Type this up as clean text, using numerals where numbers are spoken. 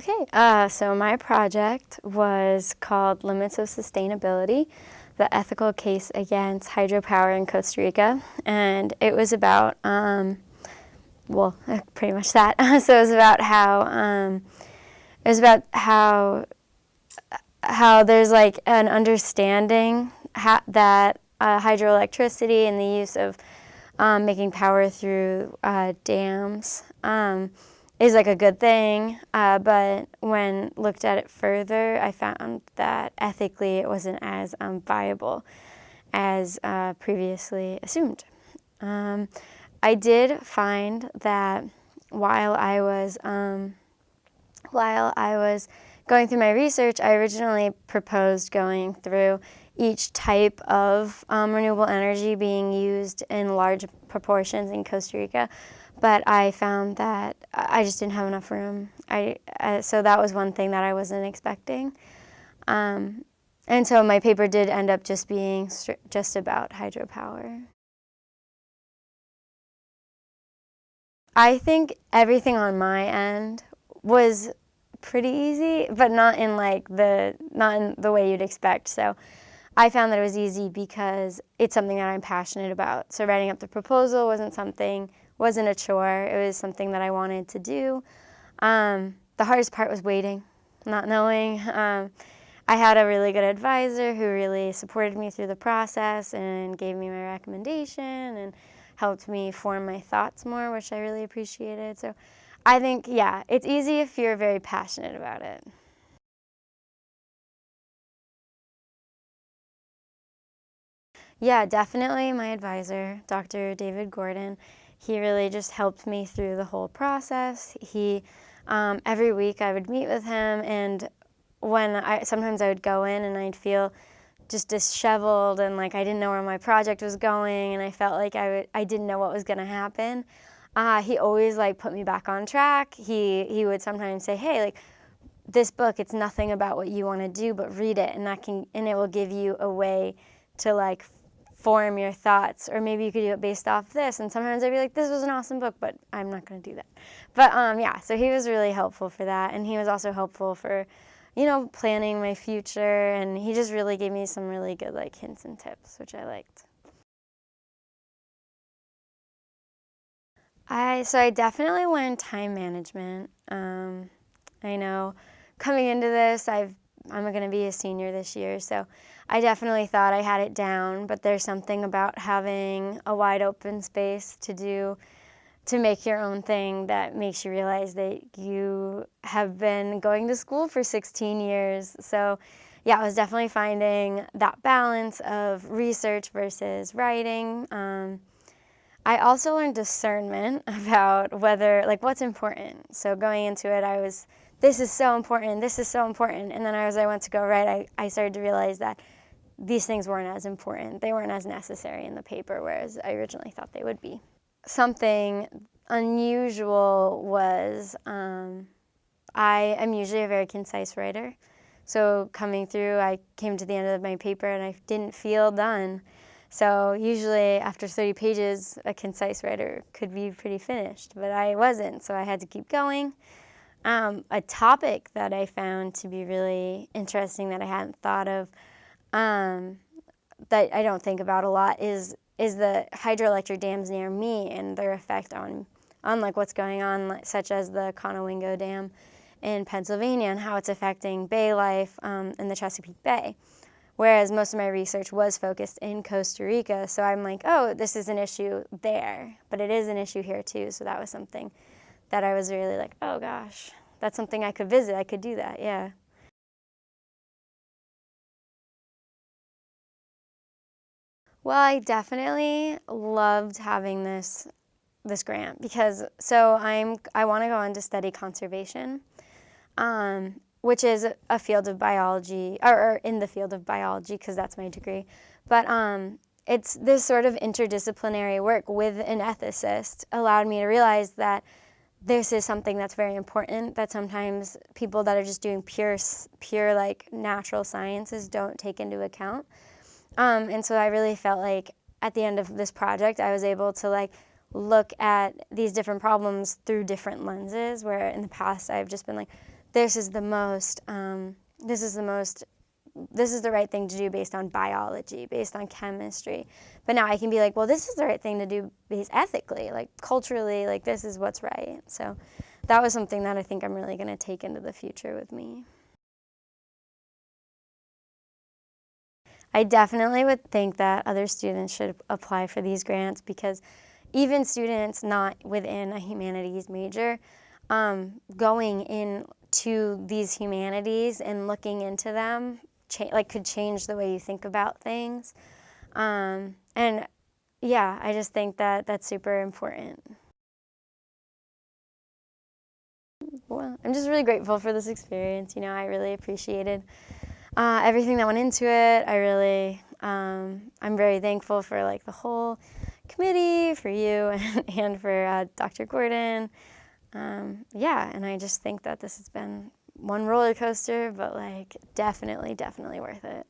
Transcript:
Okay, so my project was called Limits of Sustainability, the ethical case against hydropower in Costa Rica. And it was about, pretty much that. So it was about how there's like an understanding that hydroelectricity and the use of making power through dams is like a good thing, but when looked at it further, I found that ethically it wasn't as viable as previously assumed. I did find that while I was going through my research, I originally proposed going through each type of renewable energy being used in large proportions in Costa Rica, but I found that I just didn't have enough room. So that was one thing that I wasn't expecting. And so my paper did end up just being just about hydropower. I think everything on my end was pretty easy, but not in the way you'd expect. So I found that it was easy because it's something that I'm passionate about. So writing up the proposal wasn't a chore. It was something that I wanted to do. The hardest part was waiting, not knowing. I had a really good advisor who really supported me through the process and gave me my recommendation and helped me form my thoughts more, which I really appreciated. So I think, yeah, it's easy if you're very passionate about it. Yeah, definitely my advisor, Dr. David Gordon. He really just helped me through the whole process. Every week I would meet with him, and sometimes I would go in and I'd feel just disheveled and like I didn't know where my project was going, and I felt like I didn't know what was going to happen. He always put me back on track. He would sometimes say, hey, this book, it's nothing about what you want to do, but read it, and it will give you a way to form your thoughts, or maybe you could do it based off this. And sometimes I'd be like, this was an awesome book, but I'm not going to do that. But so he was really helpful for that, and he was also helpful for, planning my future, and he just really gave me some really good hints and tips, which I liked. I definitely learned time management. I know coming into this, I'm going to be a senior this year, so I definitely thought I had it down, but there's something about having a wide open space to make your own thing that makes you realize that you have been going to school for 16 years. So yeah, I was definitely finding that balance of research versus writing. I also learned discernment about what's important. So going into it, this is so important, this is so important. And then as I went to go write, I started to realize that these things weren't as important. They weren't as necessary in the paper, whereas I originally thought they would be. Something unusual was I am usually a very concise writer. So coming through, I came to the end of my paper and I didn't feel done. So usually after 30 pages, a concise writer could be pretty finished, but I wasn't, so I had to keep going. A topic that I found to be really interesting that I hadn't thought of, that I don't think about a lot, is the hydroelectric dams near me and their effect on what's going on, such as the Conowingo Dam in Pennsylvania and how it's affecting bay life in the Chesapeake Bay. Whereas most of my research was focused in Costa Rica, so I'm like, oh, this is an issue there, but it is an issue here too, so that was something that I was really like, oh gosh, that's something I could visit, I could do that, yeah. Well, I definitely loved having this grant because I want to go on to study conservation, which is a field of biology, or in the field of biology because that's my degree. But it's this sort of interdisciplinary work with an ethicist allowed me to realize that this is something that's very important that sometimes people that are just doing pure natural sciences don't take into account. And so I really felt like at the end of this project, I was able to look at these different problems through different lenses, where in the past I've just been this is the most, this is the right thing to do based on biology, based on chemistry. But now I can be like, well, this is the right thing to do based ethically, like culturally, like this is what's right. So that was something that I think I'm really going to take into the future with me. I definitely would think that other students should apply for these grants, because even students not within a humanities major, going into these humanities and looking into them could change the way you think about things. And yeah, I just think that that's super important. Well, I'm just really grateful for this experience. You know, I really appreciated everything that went into it. I'm very thankful for like the whole committee, for you, and for Dr. Gordon. Yeah, and I just think that this has been one roller coaster, but like definitely worth it.